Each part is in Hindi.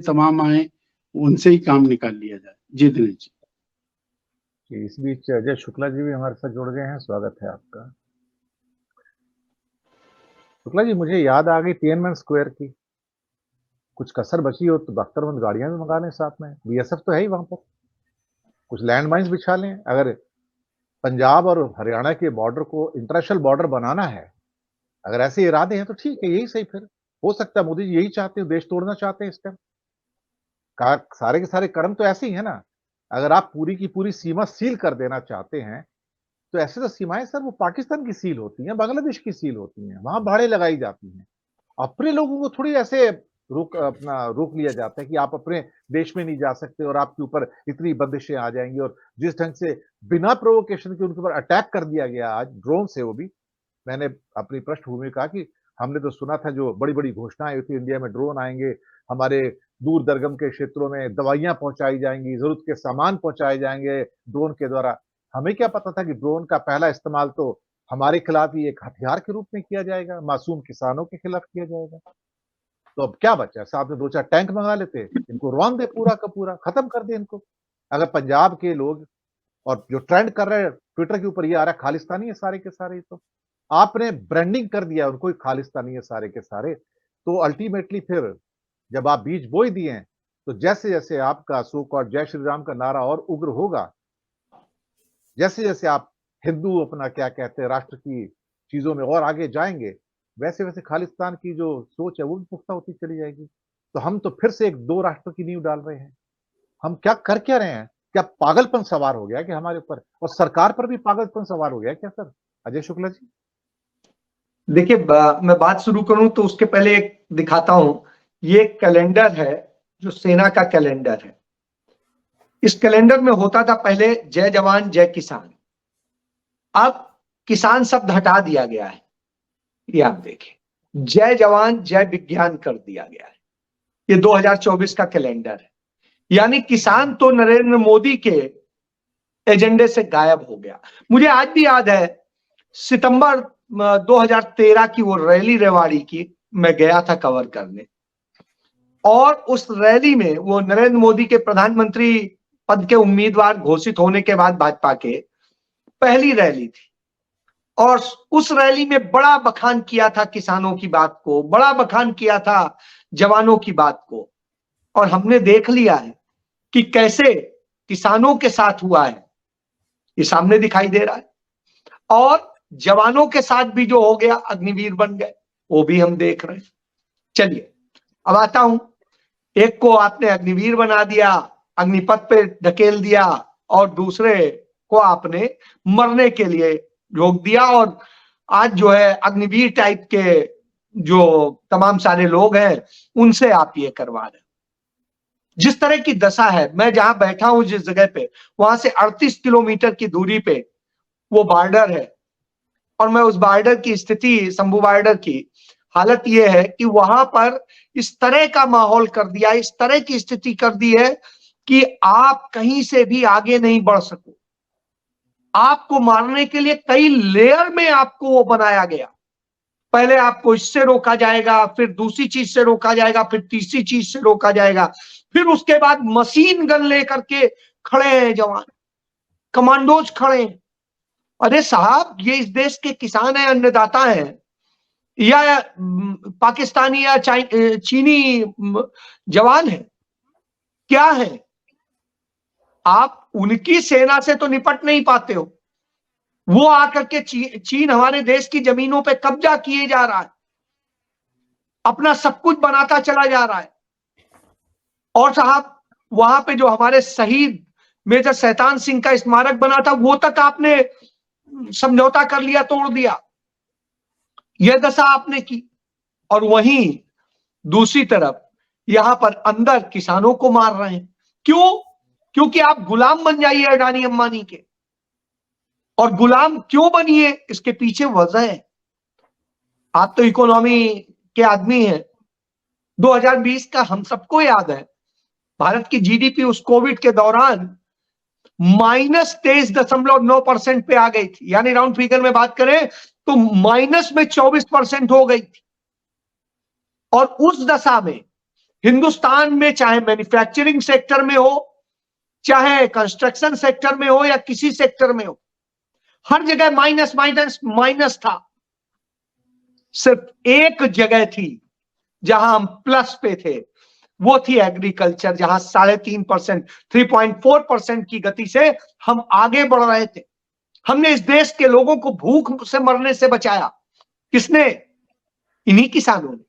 तमाम आए, उनसे ही काम निकाल लिया जाए। जी दिनेश जी। इस बीच अजय शुक्ला जी भी हमारे साथ जुड़ गए हैं, स्वागत है आपका। शुक्ला जी, मुझे याद आ गई तिएनमेन स्क्वायर की, कुछ कसर बची हो तो बख्तरबंद गाड़ियां भी मंगा लें साथ में, बीएसएफ तो है ही वहां पर, कुछ लैंड माइन्स बिछा लें। अगर पंजाब और हरियाणा के बॉर्डर को इंटरनेशनल बॉर्डर बनाना है, अगर ऐसे इरादे हैं तो ठीक है, यही सही। फिर हो सकता है मोदी जी यही चाहते हैं, देश तोड़ना चाहते हैं इस टाइम। सारे के सारे कर्म तो ऐसे ही है ना। अगर आप पूरी की पूरी सीमा सील कर देना चाहते हैं तो ऐसे तो सीमाएं सर वो पाकिस्तान की सील होती हैं, बांग्लादेश की सील होती हैं, वहां भाड़े लगाई जाती हैं। अपने लोगों को थोड़ी ऐसे रोक लिया जाता है कि आप अपने देश में नहीं जा सकते और आपके ऊपर इतनी बंदिशें आ जाएंगी। और जिस ढंग से बिना प्रोवोकेशन के उनके ऊपर अटैक कर दिया गया आज ड्रोन से, वो भी मैंने अपनी पृष्ठभूमि में कहा कि हमने तो सुना था जो बड़ी बड़ी घोषणाएं हुई थी, इंडिया में ड्रोन आएंगे, हमारे दूर दरगम के क्षेत्रों में दवाइयां पहुंचाई जाएंगी, जरूरत के सामान पहुंचाए जाएंगे ड्रोन के द्वारा। हमें क्या पता था कि ड्रोन का पहला इस्तेमाल तो हमारे खिलाफ ही एक हथियार के रूप में किया जाएगा, मासूम किसानों के खिलाफ किया जाएगा। तो अब क्या बचा? साहब ने 2-4 टैंक मंगा लेते, इनको रौन दे, पूरा का पूरा खत्म कर दे इनको। अगर पंजाब के लोग, और जो ट्रेंड कर रहे हैं ट्विटर के ऊपर ये आ रहा है खालिस्तानी है सारे के सारे, तो आपने ब्रांडिंग कर दिया उनको खालिस्तानी है सारे के सारे। तो अल्टीमेटली फिर जब आप बीज बो ही दिए हैं, तो जैसे जैसे आपका सो कॉल्ड जय श्री राम का नारा और उग्र होगा, जैसे जैसे आप हिंदू अपना क्या कहते हैं राष्ट्र की चीजों में और आगे जाएंगे, वैसे वैसे खालिस्तान की जो सोच है वो भी पुख्ता होती चली जाएगी। तो हम तो फिर से एक दो राष्ट्र की नींव डाल रहे हैं। हम क्या कर क्या रहे हैं? क्या पागलपन सवार हो गया कि हमारे ऊपर, और सरकार पर भी पागलपन सवार हो गया क्या सर? अजय शुक्ला जी देखिए, मैं बात शुरू करूं तो उसके पहले एक दिखाता हूं। ये कैलेंडर है जो सेना का कैलेंडर है। इस कैलेंडर में होता था पहले जय जवान जय किसान, अब किसान शब्द हटा दिया गया है। ये आप देखें, जय जवान जय विज्ञान कर दिया गया है। ये 2024 का कैलेंडर है। यानी किसान तो नरेंद्र मोदी के एजेंडे से गायब हो गया। मुझे आज भी याद है सितंबर 2013 की वो रैली रेवाड़ी की, मैं गया था कवर करने, और उस रैली में वो नरेंद्र मोदी के प्रधानमंत्री पद के उम्मीदवार घोषित होने के बाद भाजपा के पहली रैली थी। और उस रैली में बड़ा बखान किया था किसानों की बात को, बड़ा बखान किया था जवानों की बात को। और हमने देख लिया है कि कैसे किसानों के साथ हुआ है, ये सामने दिखाई दे रहा है। और जवानों के साथ भी जो हो गया, अग्निवीर बन गए, वो भी हम देख रहे हैं। चलिए अब आता हूं, एक को आपने अग्निवीर बना दिया, अग्निपथ पे धकेल दिया, और दूसरे को आपने मरने के लिए रोक दिया। और आज जो है अग्निवीर टाइप के जो तमाम सारे लोग हैं उनसे आप ये करवा रहे हैं। जिस तरह की दशा है, मैं जहां बैठा हूं जिस जगह पे, वहां से 38 किलोमीटर की दूरी पे वो बॉर्डर है। और मैं उस बॉर्डर की स्थिति, शंभू बॉर्डर की हालत यह है कि वहां पर इस तरह का माहौल कर दिया, इस तरह की स्थिति कर दी है कि आप कहीं से भी आगे नहीं बढ़ सको। आपको मारने के लिए कई लेयर में आपको वो बनाया गया। पहले आपको इससे रोका जाएगा, फिर दूसरी चीज से रोका जाएगा, फिर तीसरी चीज से रोका जाएगा, फिर उसके बाद मशीन गन लेकर के खड़े हैं जवान, कमांडोज खड़े हैं। अरे साहब, ये इस देश के किसान हैं, अन्नदाता हैं, या पाकिस्तानी या चीनी जवान है? क्या है? आप उनकी सेना से तो निपट नहीं पाते हो। वो आकर के चीन हमारे देश की जमीनों पे कब्जा किए जा रहा है, अपना सब कुछ बनाता चला जा रहा है। और साहब, वहां पे जो हमारे शहीद मेजर शैतान सिंह का स्मारक बना था, वो तक आपने समझौता कर लिया, तोड़ दिया। यह दशा आपने की। और वहीं दूसरी तरफ यहां पर अंदर किसानों को मार रहे हैं। क्यों? क्योंकि आप गुलाम बन जाइए अडानी अंबानी के। और गुलाम क्यों बनिए, इसके पीछे वजह है। आप तो इकोनॉमी के आदमी हैं। 2020 का हम सबको याद है, भारत की जीडीपी उस कोविड के दौरान -23.9% पे आ गई थी। यानी राउंड फिगर में बात करें तो माइनस में 24% हो गई थी। और उस दशा में हिंदुस्तान में चाहे मैन्युफैक्चरिंग सेक्टर में हो, चाहे कंस्ट्रक्शन सेक्टर में हो या किसी सेक्टर में हो, हर जगह माइनस माइनस माइनस था। सिर्फ एक जगह थी जहां हम प्लस पे थे, वो थी एग्रीकल्चर, जहां 3.5%, 3.4% की गति से हम आगे बढ़ रहे थे। हमने इस देश के लोगों को भूख से मरने से बचाया। किसने? इन्हीं किसानों ने,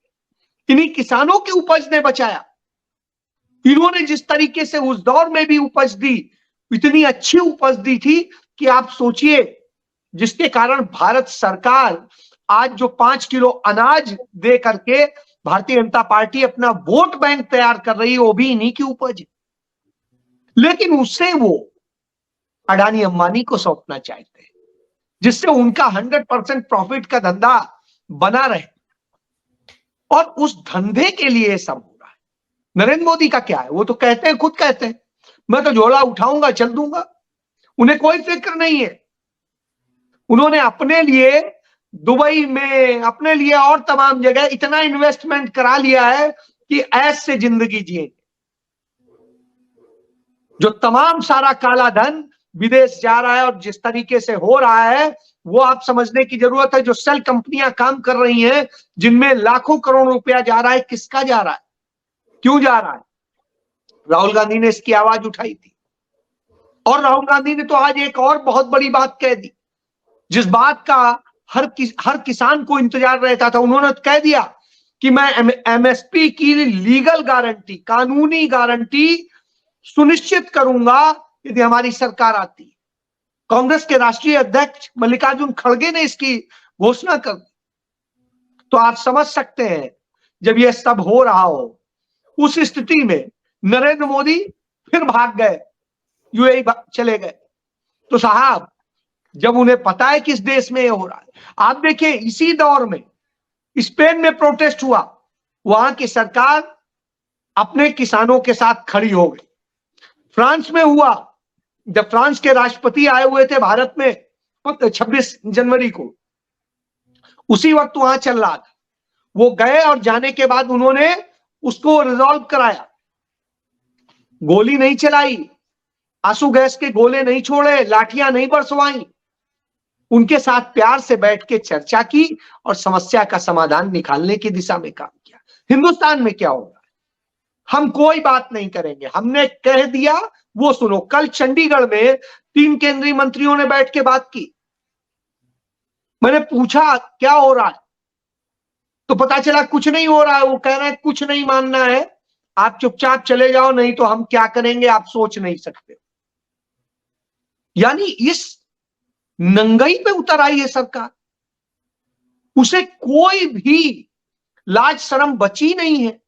इन्हीं किसानों की उपज ने बचाया। इन्होंने जिस तरीके से उस दौर में भी उपज दी, इतनी अच्छी उपज दी थी कि आप सोचिए, जिसके कारण भारत सरकार आज जो 5 किलो अनाज दे करके भारतीय जनता पार्टी अपना वोट बैंक तैयार कर रही है, वो भी इन्हीं की उपज है। लेकिन उससे वो अडानी अंबानी को सौंपना चाहते हैं, जिससे उनका 100% प्रॉफिट का धंधा बना रहे। और उस धंधे के लिए सब हो रहा है। नरेंद्र मोदी का क्या है? वो तो कहते हैं, खुद कहते हैं, मैं तो झोला उठाऊंगा चल दूंगा। उन्हें कोई फिक्र नहीं है। उन्होंने अपने लिए दुबई में, अपने लिए और तमाम जगह इतना इन्वेस्टमेंट करा लिया है कि ऐश से जिंदगी जिएंगे। जो तमाम सारा काला धन विदेश जा रहा है और जिस तरीके से हो रहा है, वो आप समझने की जरूरत है। जो सेल कंपनियां काम कर रही हैं, जिनमें लाखों करोड़ रुपया जा रहा है, किसका जा रहा है, क्यों जा रहा है? राहुल गांधी ने इसकी आवाज उठाई थी। और राहुल गांधी ने तो आज एक और बहुत बड़ी बात कह दी, जिस बात का हर किसान को इंतजार रहता था। उन्होंने कह दिया कि मैं एमएसपी की लीगल गारंटी, कानूनी गारंटी सुनिश्चित करूंगा यदि हमारी सरकार आती है। कांग्रेस के राष्ट्रीय अध्यक्ष मल्लिकार्जुन खड़गे ने इसकी घोषणा कर दी। तो आप समझ सकते हैं, जब यह सब हो रहा हो, उस स्थिति में नरेंद्र मोदी फिर भाग गए, यूएई चले गए। तो साहब, जब उन्हें पता है कि इस देश में ये हो रहा है, आप देखिए इसी दौर में स्पेन में प्रोटेस्ट हुआ, वहां की सरकार अपने किसानों के साथ खड़ी हो गई। फ्रांस में हुआ, जब फ्रांस के राष्ट्रपति आए हुए थे भारत में 26 जनवरी को, उसी वक्त वहां चल रहा था। वो गए और जाने के बाद उन्होंने उसको रिजॉल्व कराया। गोली नहीं चलाई, आंसू गैस के गोले नहीं छोड़े, लाठियां नहीं बरसवाई। उनके साथ प्यार से बैठ के चर्चा की और समस्या का समाधान निकालने की दिशा में काम किया। हिंदुस्तान में क्या हो रहा है? हम कोई बात नहीं करेंगे, हमने कह दिया, वो सुनो। कल चंडीगढ़ में 3 केंद्रीय मंत्रियों ने बैठ के बात की। मैंने पूछा क्या हो रहा है, तो पता चला कुछ नहीं हो रहा है। वो कह रहे हैं कुछ नहीं मानना है, आप चुपचाप चले जाओ, नहीं तो हम क्या करेंगे आप सोच नहीं सकते। यानी इस नंगाई पे उतर आई है सरकार। उसे कोई भी लाज शर्म बची नहीं है,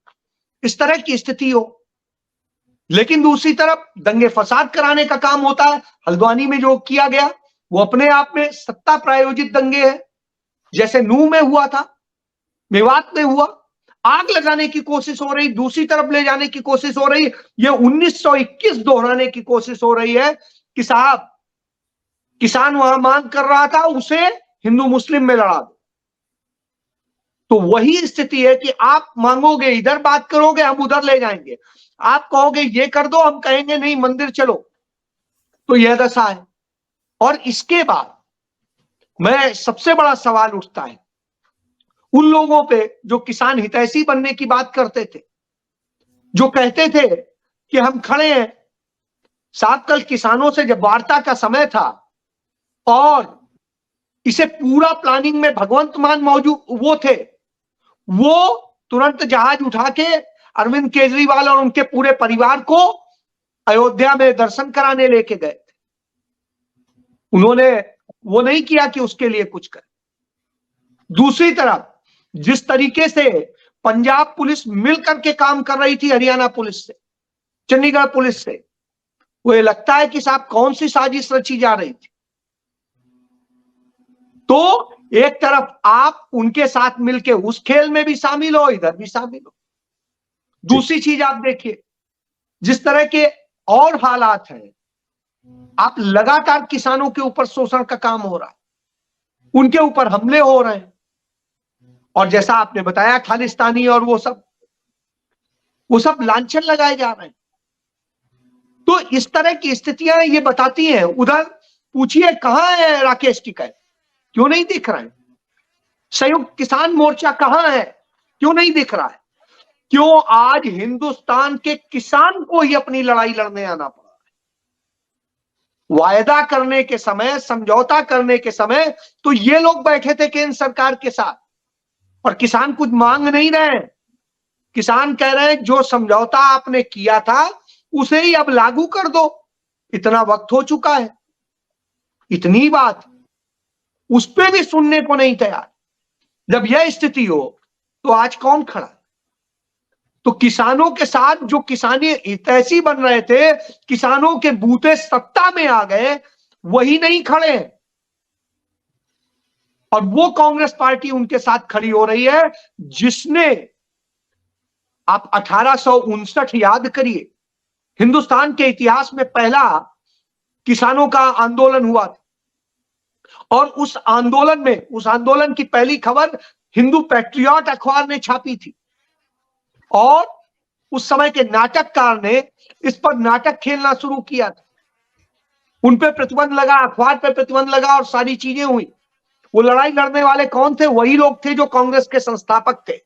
इस तरह की स्थिति हो। लेकिन दूसरी तरफ दंगे फसाद कराने का काम होता है। हल्द्वानी में जो किया गया वो अपने आप में सत्ता प्रायोजित दंगे है, जैसे नूह में हुआ था, मेवात में हुआ। आग लगाने की कोशिश हो रही, दूसरी तरफ ले जाने की कोशिश हो रही। ये 1921 दोहराने की कोशिश हो रही है कि साहब, किसान वहां मांग कर रहा था उसे हिंदू मुस्लिम में लड़ा दो। तो वही स्थिति है कि आप मांगोगे इधर, बात करोगे हम उधर ले जाएंगे, आप कहोगे ये कर दो, हम कहेंगे नहीं मंदिर चलो। तो यह दशा है। और इसके बाद मैं सबसे बड़ा सवाल उठता है उन लोगों पे जो किसान हितैषी बनने की बात करते थे, जो कहते थे कि हम खड़े हैं। साथ कल किसानों से जब वार्ता का समय था और इसे पूरा प्लानिंग में भगवंत मान मौजूद वो थे, वो तुरंत जहाज उठा के अरविंद केजरीवाल और उनके पूरे परिवार को अयोध्या में दर्शन कराने लेके गए थे। उन्होंने वो नहीं किया कि उसके लिए कुछ करे। दूसरी तरफ जिस तरीके से पंजाब पुलिस मिलकर के काम कर रही थी हरियाणा पुलिस से, चंडीगढ़ पुलिस से, वो ये लगता है कि साहब कौन सी साजिश रची जा रही थी। तो एक तरफ आप उनके साथ मिलके उस खेल में भी शामिल हो, इधर भी शामिल हो। दूसरी चीज आप देखिए, जिस तरह के और हालात हैं, आप लगातार किसानों के ऊपर शोषण का काम हो रहा है, उनके ऊपर हमले हो रहे हैं। और जैसा आपने बताया खालिस्तानी और वो सब, वो सब लांछन लगाए जा रहे हैं। तो इस तरह की स्थितियां ये बताती हैं। उधर पूछिए कहां है राकेश टिकैत, क्यों नहीं दिख रहा है? संयुक्त किसान मोर्चा कहां है, क्यों नहीं दिख रहा है? क्यों आज हिंदुस्तान के किसान को ही अपनी लड़ाई लड़ने आना पड़ा है? वायदा करने के समय, समझौता करने के समय तो ये लोग बैठे थे केंद्र सरकार के साथ, और किसान कुछ मांग नहीं रहे हैं। किसान कह रहे हैं जो समझौता आपने किया था उसे ही अब लागू कर दो, इतना वक्त हो चुका है। इतनी बात, उस पे भी सुनने को नहीं तैयार। जब यह स्थिति हो तो आज कौन खड़ा? तो किसानों के साथ जो किसानी हितैषी बन रहे थे, किसानों के बूते सत्ता में आ गए, वही नहीं खड़े हैं। और वो कांग्रेस पार्टी उनके साथ खड़ी हो रही है जिसने, आप 1859 याद करिए, हिंदुस्तान के इतिहास में पहला किसानों का आंदोलन हुआ था। और उस आंदोलन की पहली खबर हिंदू पैट्रियट अखबार ने छापी थी। और उस समय के नाटककार ने इस पर नाटक खेलना शुरू किया था। उन पे प्रतिबंध लगा, अखबार पे प्रतिबंध लगा और सारी चीजें हुई। वो लड़ाई लड़ने वाले कौन थे? वही लोग थे जो कांग्रेस के संस्थापक थे।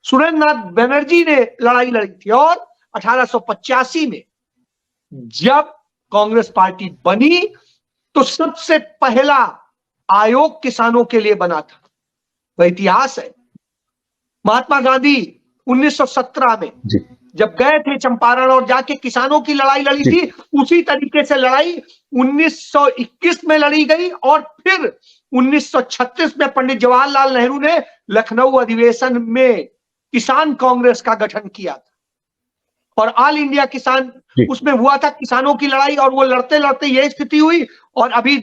सुरेंद्र नाथ बनर्जी ने लड़ाई लड़ी थी। और 1885 में जब कांग्रेस पार्टी बनी तो सबसे पहला आयोग किसानों के लिए बना था। वह इतिहास है। महात्मा गांधी 1917 में जब गए थे चंपारण और जाके किसानों की लड़ाई लड़ी थी, उसी तरीके से लड़ाई 1921 में लड़ी गई। और फिर 1936 में पंडित जवाहरलाल नेहरू ने लखनऊ अधिवेशन में किसान कांग्रेस का गठन किया था। और ऑल इंडिया किसान उसमें हुआ था, किसानों की लड़ाई। और वो लड़ते लड़ते यह स्थिति हुई। और अभी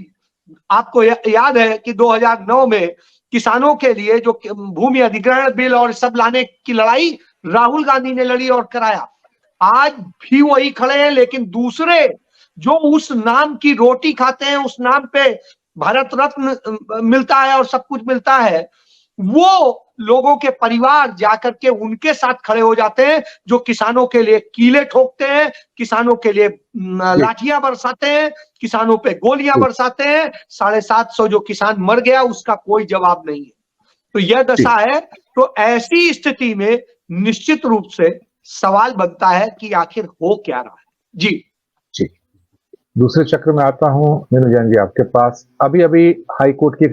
आपको याद है कि 2009 में किसानों के लिए जो भूमि अधिग्रहण बिल और सब लाने की लड़ाई राहुल गांधी ने लड़ी और कराया। आज भी वही खड़े हैं, लेकिन दूसरे जो उस नाम की रोटी खाते हैं, उस नाम पे भारत रत्न मिलता है और सब कुछ मिलता है, वो लोगों के परिवार जाकर के उनके साथ खड़े हो जाते हैं जो किसानों के लिए कीले ठोकते हैं, किसानों के लिए लाठियां बरसाते हैं, किसानों पे गोलियां बरसाते हैं। 750 जो किसान मर गया उसका कोई जवाब नहीं है। तो यह दशा है। तो ऐसी स्थिति में निश्चित रूप से सवाल बनता है कि आखिर हो क्या रहा है। जी दूसरे चक्र में आता हूं मीनू जैन जी आपके पास। अभी हाई कोर्ट की